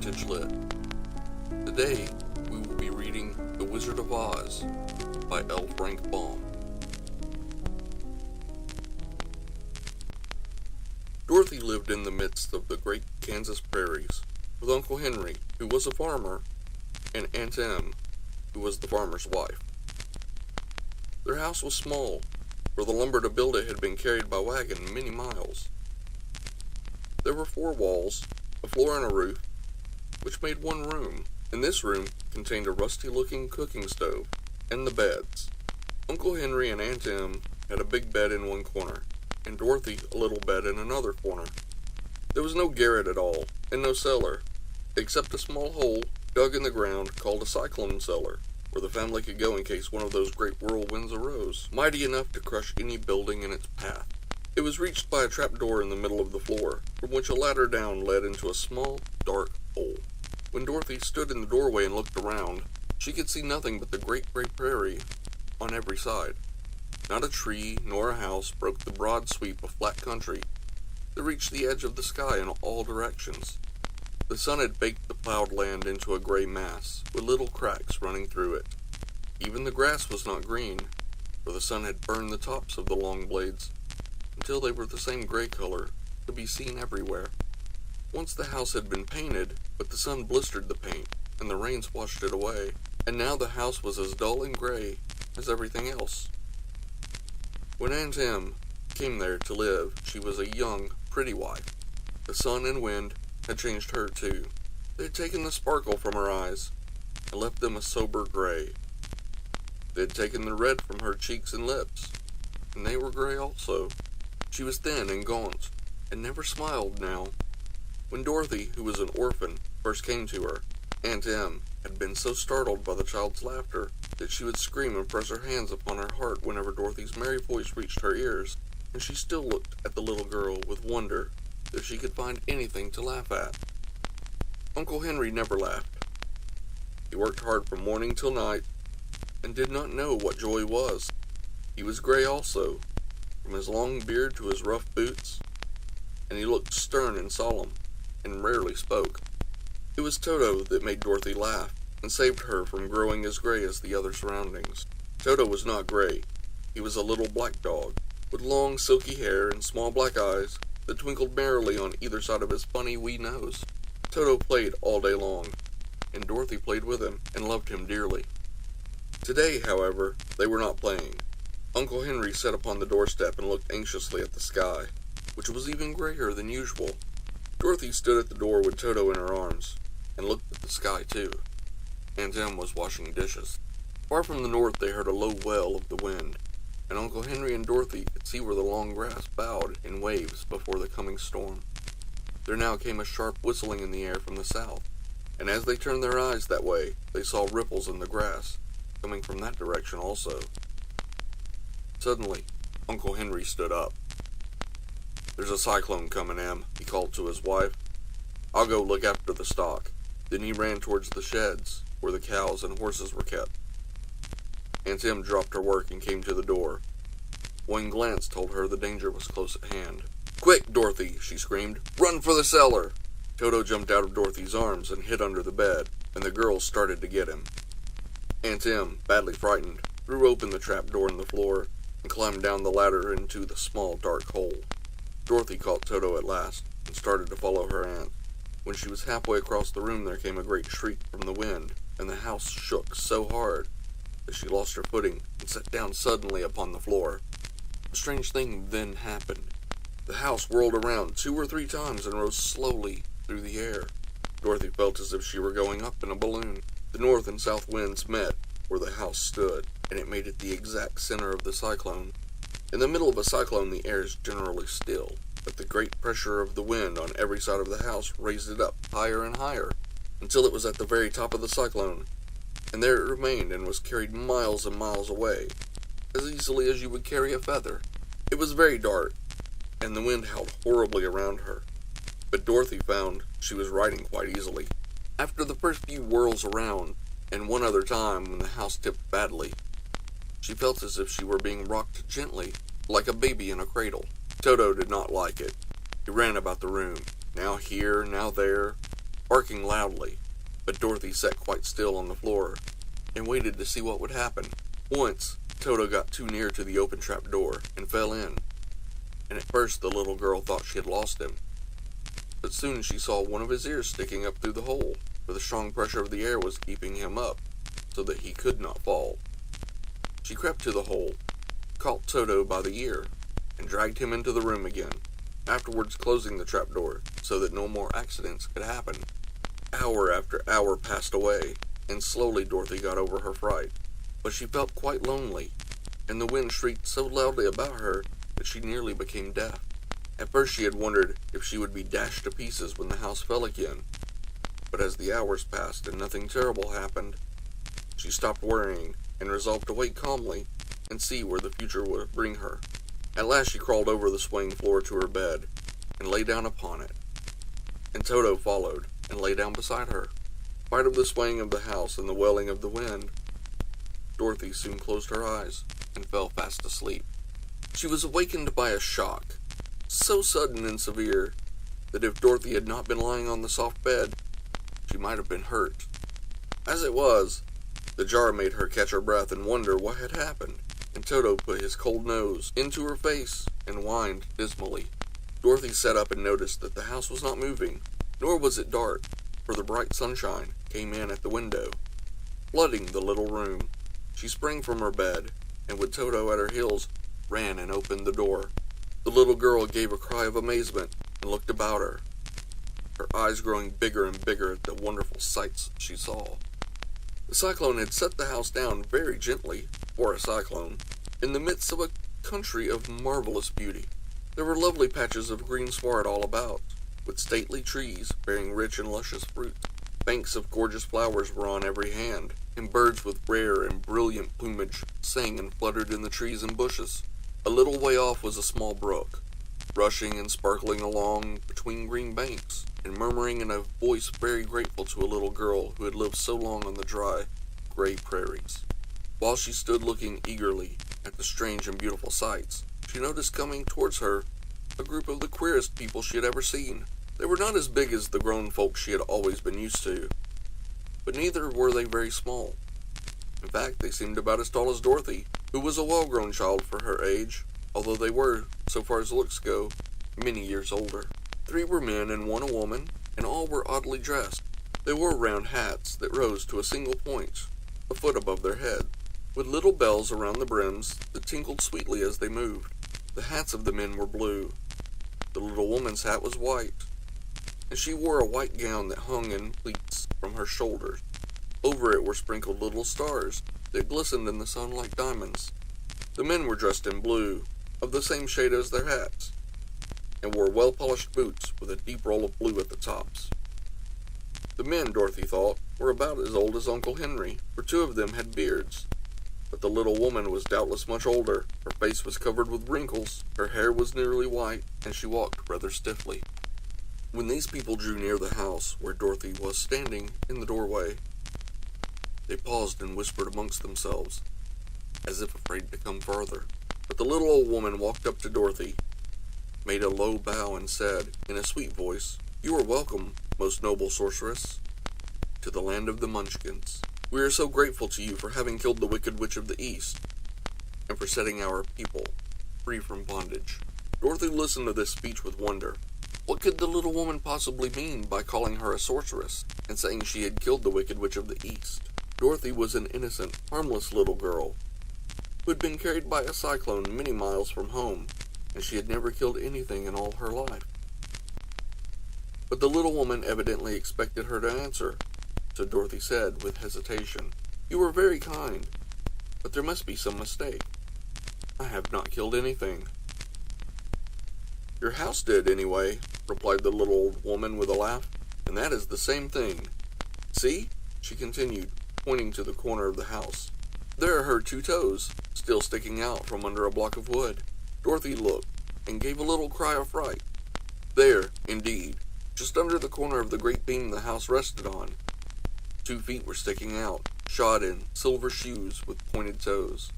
Vintage Lit. Today, we will be reading The Wizard of Oz by L. Frank Baum. Dorothy lived in the midst of the great Kansas prairies, with Uncle Henry, who was a farmer, and Aunt Em, who was the farmer's wife. Their house was small, for the lumber to build it had been carried by wagon many miles. There were 4 walls, a floor and a roof, which made one room, and this room contained a rusty-looking cooking stove and the beds. Uncle Henry and Aunt Em had a big bed in one corner, and Dorothy a little bed in another corner. There was no garret at all, and no cellar, except a small hole dug in the ground called a cyclone cellar, where the family could go in case one of those great whirlwinds arose, mighty enough to crush any building in its path. It was reached by a trapdoor in the middle of the floor, from which a ladder down led into a small, dark hole. When Dorothy stood in the doorway and looked around, she could see nothing but the great prairie on every side. Not a tree nor a house broke the broad sweep of flat country that reached the edge of the sky in all directions. The sun had baked the plowed land into a gray mass, with little cracks running through it. Even the grass was not green, for the sun had burned the tops of the long blades until they were the same gray color to be seen everywhere. Once the house had been painted, but the sun blistered the paint, and the rains washed it away, and now the house was as dull and gray as everything else. When Aunt Em came there to live, she was a young, pretty wife. The sun and wind had changed her too. They had taken the sparkle from her eyes, and left them a sober gray. They had taken the red from her cheeks and lips, and they were gray also. She was thin and gaunt, and never smiled now. When Dorothy, who was an orphan, first came to her, Aunt Em had been so startled by the child's laughter that she would scream and press her hands upon her heart whenever Dorothy's merry voice reached her ears, and she still looked at the little girl with wonder if she could find anything to laugh at. Uncle Henry never laughed. He worked hard from morning till night, and did not know what joy was. He was gray also, from his long beard to his rough boots, and he looked stern and solemn, and rarely spoke. It was Toto that made Dorothy laugh, and saved her from growing as gray as the other surroundings. Toto was not gray. He was a little black dog, with long silky hair and small black eyes that twinkled merrily on either side of his funny wee nose. Toto played all day long, and Dorothy played with him and loved him dearly. Today, however, they were not playing. Uncle Henry sat upon the doorstep and looked anxiously at the sky, which was even grayer than usual. Dorothy stood at the door with Toto in her arms, and looked at the sky too. Aunt Em was washing dishes. Far from the north they heard a low wail of the wind, and Uncle Henry and Dorothy could see where the long grass bowed in waves before the coming storm. There now came a sharp whistling in the air from the south, and as they turned their eyes that way, they saw ripples in the grass, coming from that direction also. Suddenly, Uncle Henry stood up. "There's a cyclone coming, Em," he called to his wife. "I'll go look after the stock." Then he ran towards the sheds, where the cows and horses were kept. Aunt Em dropped her work and came to the door. One glance told her the danger was close at hand. "Quick, Dorothy!" she screamed. "Run for the cellar!" Toto jumped out of Dorothy's arms and hid under the bed, and the girls started to get him. Aunt Em, badly frightened, threw open the trap door in the floor and climbed down the ladder into the small dark hole. Dorothy caught Toto at last and started to follow her aunt. When she was halfway across the room there came a great shriek from the wind, and the house shook so hard that she lost her footing and sat down suddenly upon the floor. A strange thing then happened. The house whirled around 2 or 3 times and rose slowly through the air. Dorothy felt as if she were going up in a balloon. The north and south winds met where the house stood, and it made it the exact center of the cyclone. In the middle of a cyclone the air is generally still, but the great pressure of the wind on every side of the house raised it up higher and higher, until it was at the very top of the cyclone, and there it remained and was carried miles and miles away, as easily as you would carry a feather. It was very dark, and the wind howled horribly around her, but Dorothy found she was riding quite easily. After the first few whirls around, and one other time when the house tipped badly, she felt as if she were being rocked gently, like a baby in a cradle. Toto did not like it. He ran about the room, now here, now there, barking loudly, but Dorothy sat quite still on the floor and waited to see what would happen. Once, Toto got too near to the open trap door and fell in, and at first the little girl thought she had lost him. But soon she saw one of his ears sticking up through the hole, for the strong pressure of the air was keeping him up so that he could not fall. She crept to the hole, caught Toto by the ear, and dragged him into the room again, afterwards closing the trapdoor so that no more accidents could happen. Hour after hour passed away, and slowly Dorothy got over her fright, but she felt quite lonely, and the wind shrieked so loudly about her that she nearly became deaf. At first she had wondered if she would be dashed to pieces when the house fell again, but as the hours passed and nothing terrible happened, she stopped worrying and resolved to wait calmly and see where the future would bring her. At last she crawled over the swaying floor to her bed and lay down upon it, and Toto followed and lay down beside her. In spite of the swaying of the house and the wailing of the wind, Dorothy soon closed her eyes and fell fast asleep. She was awakened by a shock, so sudden and severe that if Dorothy had not been lying on the soft bed, she might have been hurt. As it was, the jar made her catch her breath and wonder what had happened, and Toto put his cold nose into her face and whined dismally. Dorothy sat up and noticed that the house was not moving, nor was it dark, for the bright sunshine came in at the window, flooding the little room. She sprang from her bed, and with Toto at her heels, ran and opened the door. The little girl gave a cry of amazement and looked about her, her eyes growing bigger and bigger at the wonderful sights she saw. The cyclone had set the house down very gently, for a cyclone, in the midst of a country of marvelous beauty. There were lovely patches of green sward all about, with stately trees bearing rich and luscious fruit. Banks of gorgeous flowers were on every hand, and birds with rare and brilliant plumage sang and fluttered in the trees and bushes. A little way off was a small brook, rushing and sparkling along between green banks, and murmuring in a voice very grateful to a little girl who had lived so long on the dry, gray prairies. While she stood looking eagerly at the strange and beautiful sights, she noticed coming towards her a group of the queerest people she had ever seen. They were not as big as the grown folk she had always been used to, but neither were they very small. In fact, they seemed about as tall as Dorothy, who was a well-grown child for her age, although they were, so far as looks go, many years older. 3 were men and 1 a woman, and all were oddly dressed. They wore round hats that rose to a single point, a foot above their head, with little bells around the brims that tinkled sweetly as they moved. The hats of the men were blue. The little woman's hat was white, and she wore a white gown that hung in pleats from her shoulders. Over it were sprinkled little stars that glistened in the sun like diamonds. The men were dressed in blue, of the same shade as their hats, and wore well-polished boots with a deep roll of blue at the tops. The men, Dorothy thought, were about as old as Uncle Henry, for 2 of them had beards. But the little woman was doubtless much older. Her face was covered with wrinkles, her hair was nearly white, and she walked rather stiffly. When these people drew near the house where Dorothy was standing in the doorway, they paused and whispered amongst themselves, as if afraid to come farther. But the little old woman walked up to Dorothy, made a low bow, and said, in a sweet voice, "You are welcome, most noble sorceress, to the land of the Munchkins. We are so grateful to you for having killed the Wicked Witch of the East, and for setting our people free from bondage." Dorothy listened to this speech with wonder. What could the little woman possibly mean by calling her a sorceress, and saying she had killed the Wicked Witch of the East? Dorothy was an innocent, harmless little girl, who had been carried by a cyclone many miles from home, and she had never killed anything in all her life. But the little woman evidently expected her to answer, so Dorothy said, with hesitation, "You are very kind, but there must be some mistake. I have not killed anything." "Your house did, anyway," replied the little old woman with a laugh, "and that is the same thing. See," she continued, pointing to the corner of the house. "There are her 2 toes, still sticking out from under a block of wood." Dorothy looked, and gave a little cry of fright. There, indeed, just under the corner of the great beam the house rested on, 2 feet were sticking out, shod in silver shoes with pointed toes.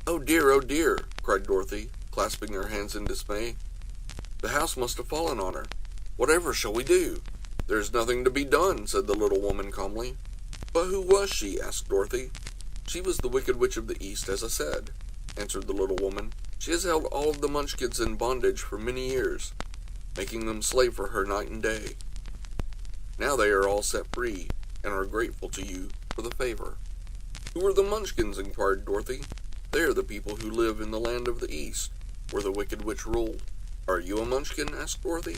Oh dear," cried Dorothy, clasping her hands in dismay. "The house must have fallen on her. Whatever shall we do?" "There's nothing to be done," said the little woman calmly. "But who was she?" asked Dorothy. "She was the Wicked Witch of the East, as I said," answered the little woman. "She has held all of the Munchkins in bondage for many years, making them slave for her night and day. Now they are all set free, and are grateful to you for the favor." "Who are the Munchkins?" inquired Dorothy. "They are the people who live in the land of the East, where the Wicked Witch ruled." "Are you a Munchkin?" asked Dorothy.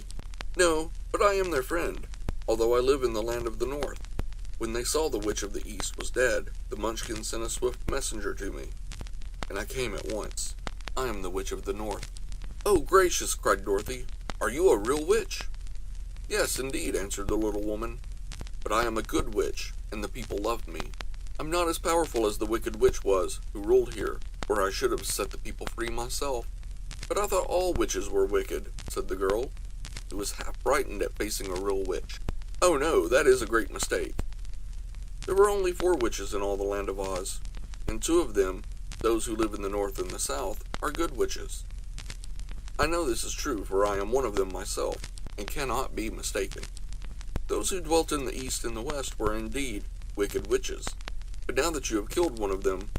"No, but I am their friend, although I live in the land of the North. When they saw the Witch of the East was dead, the Munchkins sent a swift messenger to me, and I came at once. I am the Witch of the North." "Oh, gracious!" cried Dorothy. "Are you a real witch?" "Yes, indeed," answered the little woman. "But I am a good witch, and the people love me. I'm not as powerful as the Wicked Witch was, who ruled here, or I should have set the people free myself." "But I thought all witches were wicked," said the girl, who was half frightened at facing a real witch. "Oh no, that is a great mistake. There were only 4 witches in all the land of Oz, and 2 of them, those who live in the North and the South, are good witches. I know this is true, for I am one of them myself, and cannot be mistaken. Those who dwelt in the East and the West were indeed wicked witches, but now that you have killed one of them,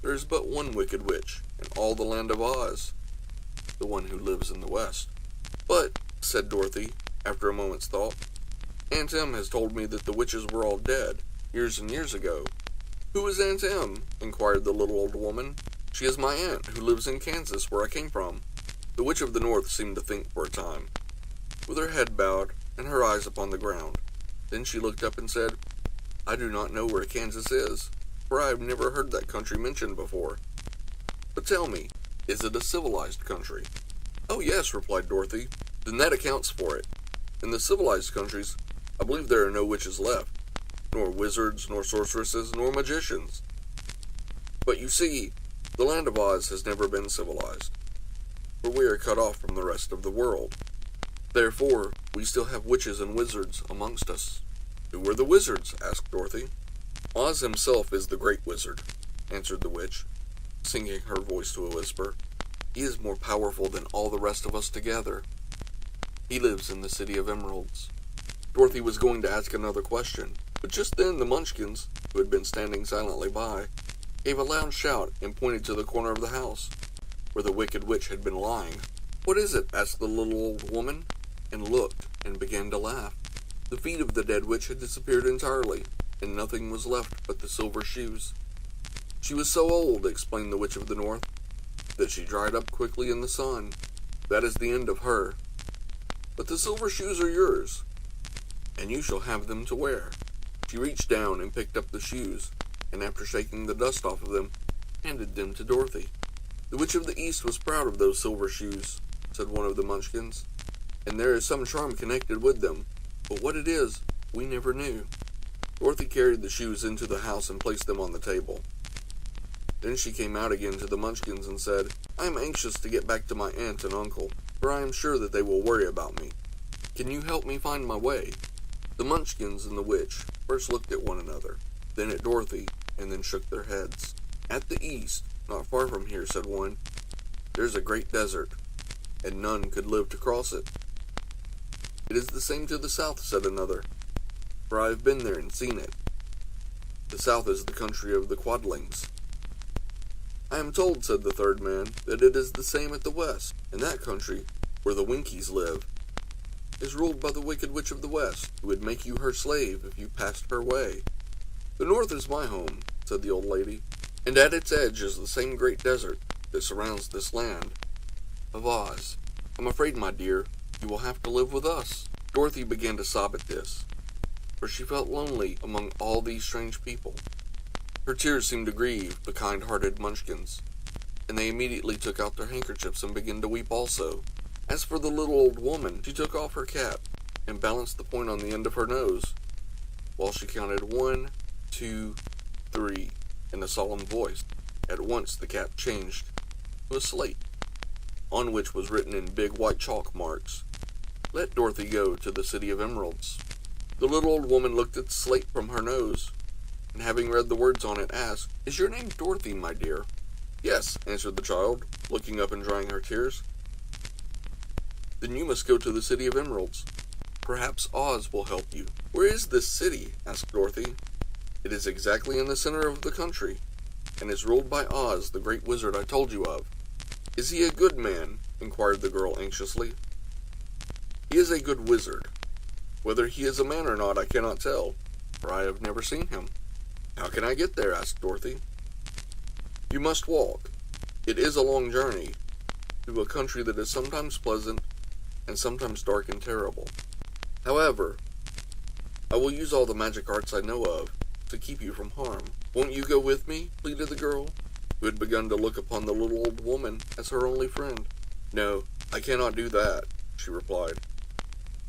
there is but one wicked witch in all the land of Oz, the one who lives in the West." "But," said Dorothy, after a moment's thought, "Aunt Em has told me that the witches were all dead, years and years ago." "Who is Aunt Em?" inquired the little old woman. "She is my aunt, who lives in Kansas, where I came from." The Witch of the North seemed to think for a time, with her head bowed and her eyes upon the ground. Then she looked up and said, "I do not know where Kansas is, for I have never heard that country mentioned before. But tell me, is it a civilized country?" "Oh yes," replied Dorothy. "Then that accounts for it. In the civilized countries, I believe there are no witches left, nor wizards, nor sorceresses, nor magicians. But you see, the land of Oz has never been civilized, for we are cut off from the rest of the world. Therefore, we still have witches and wizards amongst us." "Who are the wizards?" asked Dorothy. "Oz himself is the great wizard," answered the witch, sinking her voice to a whisper. "He is more powerful than all the rest of us together. He lives in the City of Emeralds." Dorothy was going to ask another question, but just then the Munchkins, who had been standing silently by, gave a loud shout and pointed to the corner of the house, where the Wicked Witch had been lying. "What is it?" asked the little old woman, and looked and began to laugh. The feet of the dead witch had disappeared entirely, and nothing was left but the silver shoes. "She was so old," explained the Witch of the North, "that she dried up quickly in the sun. That is the end of her. But the silver shoes are yours, and you shall have them to wear." She reached down and picked up the shoes, and after shaking the dust off of them, handed them to Dorothy. "The Witch of the East was proud of those silver shoes," said one of the Munchkins, "and there is some charm connected with them, but what it is, we never knew." Dorothy carried the shoes into the house and placed them on the table. Then she came out again to the Munchkins and said, "I am anxious to get back to my aunt and uncle, for I am sure that they will worry about me. Can you help me find my way?" The Munchkins and the witch first looked at one another, then at Dorothy, and then shook their heads. "At the east, not far from here," said one, "there's a great desert, and none could live to cross it." "It is the same to the south," said another, "for I have been there and seen it. The south is the country of the Quadlings." "I am told," said the third man, "that it is the same at the west, and that country, where the Winkies live, is ruled by the Wicked Witch of the West, who would make you her slave if you passed her way." "The north is my home," said the old lady, "and at its edge is the same great desert that surrounds this land of Oz. I'm afraid, my dear, you will have to live with us." Dorothy began to sob at this, for she felt lonely among all these strange people. Her tears seemed to grieve the kind-hearted Munchkins, and they immediately took out their handkerchiefs and began to weep also. As for the little old woman, she took off her cap and balanced the point on the end of her nose, while she counted 1, 2, 3 in a solemn voice. At once the cap changed to a slate, on which was written in big white chalk marks, "Let Dorothy go to the City of Emeralds." The little old woman looked at the slate from her nose, and having read the words on it, asked, "Is your name Dorothy, my dear?" "Yes," answered the child, looking up and drying her tears. "Then you must go to the City of Emeralds, Perhaps Oz will help you." "Where is this city?" asked Dorothy. "It is exactly in the center of the country, and is ruled by Oz, the great wizard I told you of." "Is he a good man?" inquired the girl anxiously. "He is a good wizard. Whether he is a man or not I cannot tell, for I have never seen him." "How can I get there?" asked Dorothy. "You must walk. It is a long journey, through a country that is sometimes pleasant and sometimes dark and terrible. However, I will use all the magic arts I know of to keep you from harm." "Won't you go with me?" pleaded the girl, who had begun to look upon the little old woman as her only friend. "No, I cannot do that," she replied.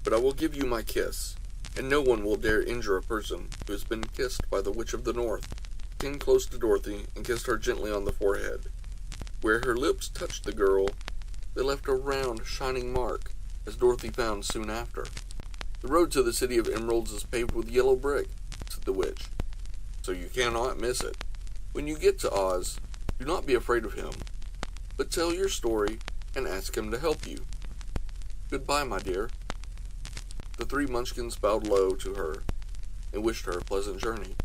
"But I will give you my kiss, and no one will dare injure a person who has been kissed by the Witch of the North." He came close to Dorothy and kissed her gently on the forehead. Where her lips touched the girl, they left a round, shining mark, as Dorothy found soon after. "The road to the City of Emeralds is paved with yellow brick," said the witch, "so you cannot miss it. When you get to Oz, do not be afraid of him, but tell your story and ask him to help you. Goodbye, my dear." The three munchkins bowed low to her and wished her a pleasant journey,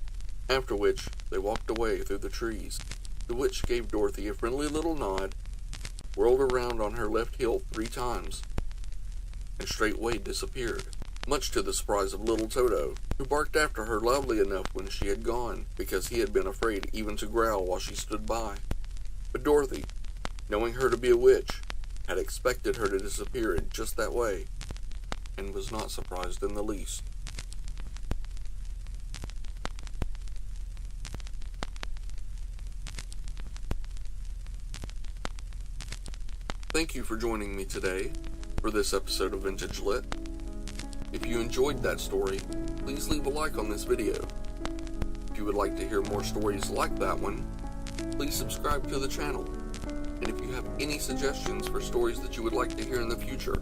after which they walked away through the trees. The witch gave Dorothy a friendly little nod, whirled around on her left heel 3 times, and straightway disappeared, much to the surprise of little Toto, who barked after her loudly enough when she had gone, because he had been afraid even to growl while she stood by. But Dorothy, knowing her to be a witch, had expected her to disappear in just that way, and was not surprised in the least. Thank you for joining me today for this episode of Vintage Lit. If you enjoyed that story, please leave a like on this video. If you would like to hear more stories like that one, please subscribe to the channel. And if you have any suggestions for stories that you would like to hear in the future,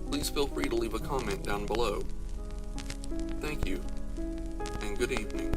please feel free to leave a comment down below. Thank you, and good evening.